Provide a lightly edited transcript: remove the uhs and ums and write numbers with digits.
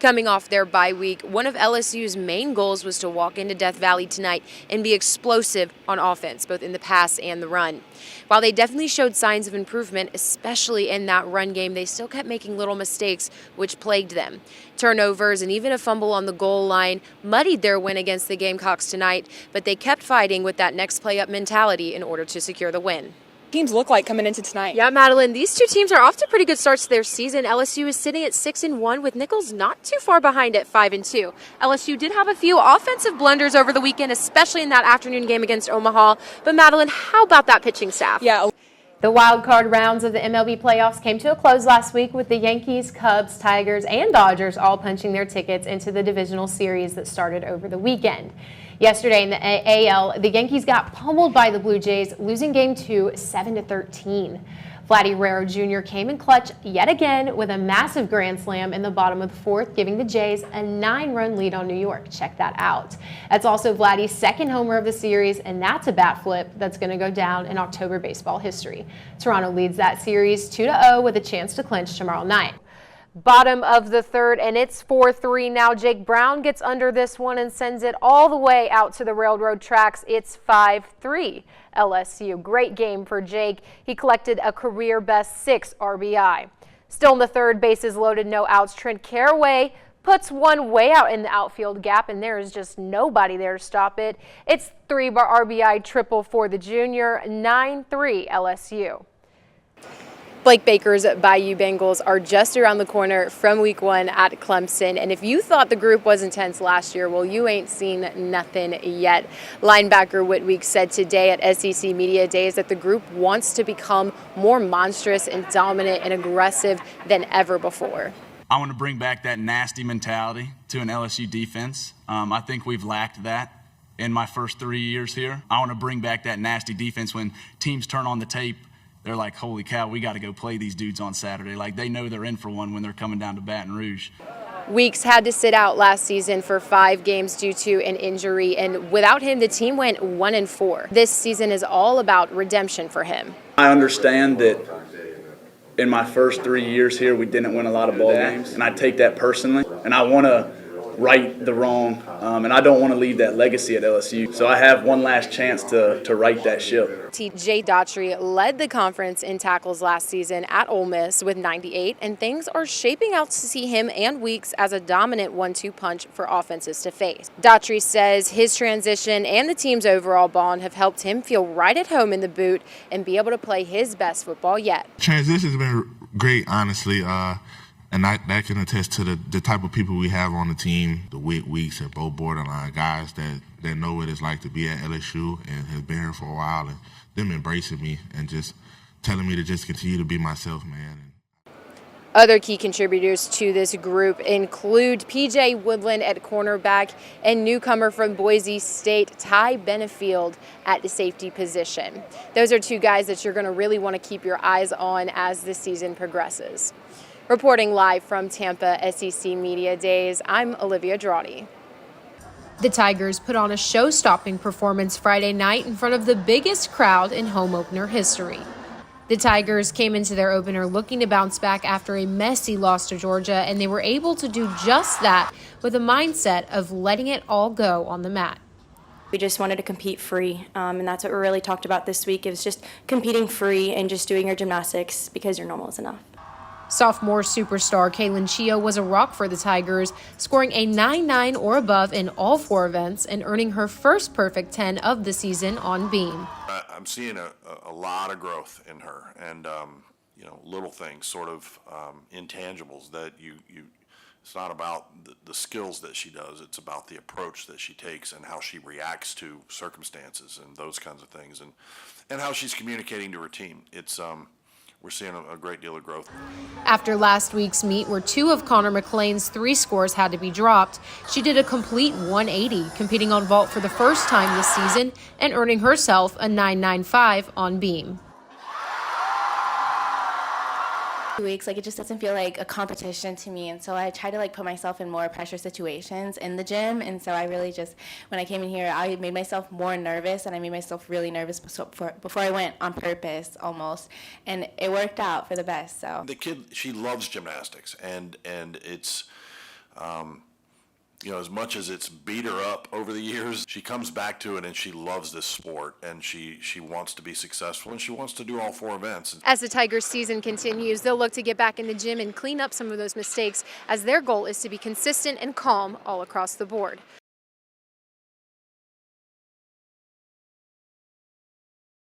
Coming off their bye week, one of LSU's main goals was to walk into Death Valley tonight and be explosive on offense, both in the pass and the run. While they definitely showed signs of improvement, especially in that run game, they still kept making little mistakes, which plagued them. Turnovers and even a fumble on the goal line muddied their win against the Gamecocks tonight, but they kept fighting with that next play up mentality in order to secure the win. Teams look like coming into tonight? Yeah, Madeline, these two teams are off to pretty good starts to their season. LSU is sitting at 6-1 with Nichols not too far behind at 5-2. LSU did have a few offensive blunders over the weekend, especially in that afternoon game against Omaha. But Madeline, how about that pitching staff? Yeah. The wild card rounds of the MLB playoffs came to a close last week with the Yankees, Cubs, Tigers, and Dodgers all punching their tickets into the divisional series that started over the weekend. Yesterday in the AL, the Yankees got pummeled by the Blue Jays, losing Game 2 7-13. Vladdy Guerrero Jr. came in clutch yet again with a massive grand slam in the bottom of the fourth, giving the Jays a 9-run lead on New York. Check that out. That's also Vladdy's second homer of the series, and that's a bat flip that's going to go down in October baseball history. Toronto leads that series 2-0 with a chance to clinch tomorrow night. Bottom of the third, and it's 4-3 now. Jake Brown gets under this one and sends it all the way out to the railroad tracks. It's 5-3 LSU. Great game for Jake. He collected a career-best 6 RBI. Still in the third, bases loaded, no outs. Trent Caraway puts one way out in the outfield gap, and there is just nobody there to stop it. It's 3 RBI triple for the junior, 9-3 LSU. Blake Baker's Bayou Bengals are just around the corner from week 1 at Clemson. And if you thought the group was intense last year, well, you ain't seen nothing yet. Linebacker Whitweek said today at SEC Media Days that the group wants to become more monstrous and dominant and aggressive than ever before. I want to bring back that nasty mentality to an LSU defense. I think we've lacked that in my first 3 years here. I want to bring back that nasty defense when teams turn on the tape. They're like, holy cow, we got to go play these dudes on Saturday. Like, they know they're in for one when they're coming down to Baton Rouge. Weeks had to sit out last season for 5 games due to an injury, and without him, the team went 1-4. This season is all about redemption for him. I understand that in my first 3 years here, we didn't win a lot of ball games, and I take that personally, and I want to right the wrong, and I don't want to leave that legacy at LSU. So I have one last chance to right that ship. T.J. Daughtry led the conference in tackles last season at Ole Miss with 98, and things are shaping out to see him and Weeks as a dominant 1-2 punch for offenses to face. Daughtry says his transition and the team's overall bond have helped him feel right at home in the boot and be able to play his best football yet. Transition's been great, honestly. And that can attest to the type of people we have on the team, the Weeks and both borderline guys that know what it's like to be at LSU and have been here for a while, and them embracing me and just telling me to just continue to be myself, man. Other key contributors to this group include P.J. Woodland at cornerback and newcomer from Boise State, Ty Benefield at the safety position. Those are 2 guys that you're going to really want to keep your eyes on as the season progresses. Reporting live from Tampa SEC Media Days, I'm Olivia Drawdy. The Tigers put on a show-stopping performance Friday night in front of the biggest crowd in home opener history. The Tigers came into their opener looking to bounce back after a messy loss to Georgia, and they were able to do just that with a mindset of letting it all go on the mat. We just wanted to compete free, and that's what we really talked about this week. It was just competing free and just doing your gymnastics because your normal is enough. Sophomore superstar Kaylin Chio was a rock for the Tigers, scoring a 9.9 or above in all 4 events and earning her first perfect 10 of the season on beam. I'm seeing a lot of growth in her, and little things, sort of intangibles that you. It's not about the skills that she does; it's about the approach that she takes and how she reacts to circumstances and those kinds of things, and how she's communicating to her team. We're seeing a great deal of growth. After last week's meet, where 2 of Connor McLean's 3 scores had to be dropped, she did a complete 180, competing on vault for the first time this season and earning herself a 9.95 on beam. 2 weeks, it just doesn't feel like a competition to me, and so I try to put myself in more pressure situations in the gym, and so I really just, when I came in here, I made myself more nervous, and I made myself really nervous before I went on purpose almost, and it worked out for the best. So the kid, she loves gymnastics, and it's You know, as much as it's beat her up over the years, she comes back to it and she loves this sport, and she wants to be successful, and she wants to do all 4 events. As the Tigers season continues, they'll look to get back in the gym and clean up some of those mistakes, as their goal is to be consistent and calm all across the board.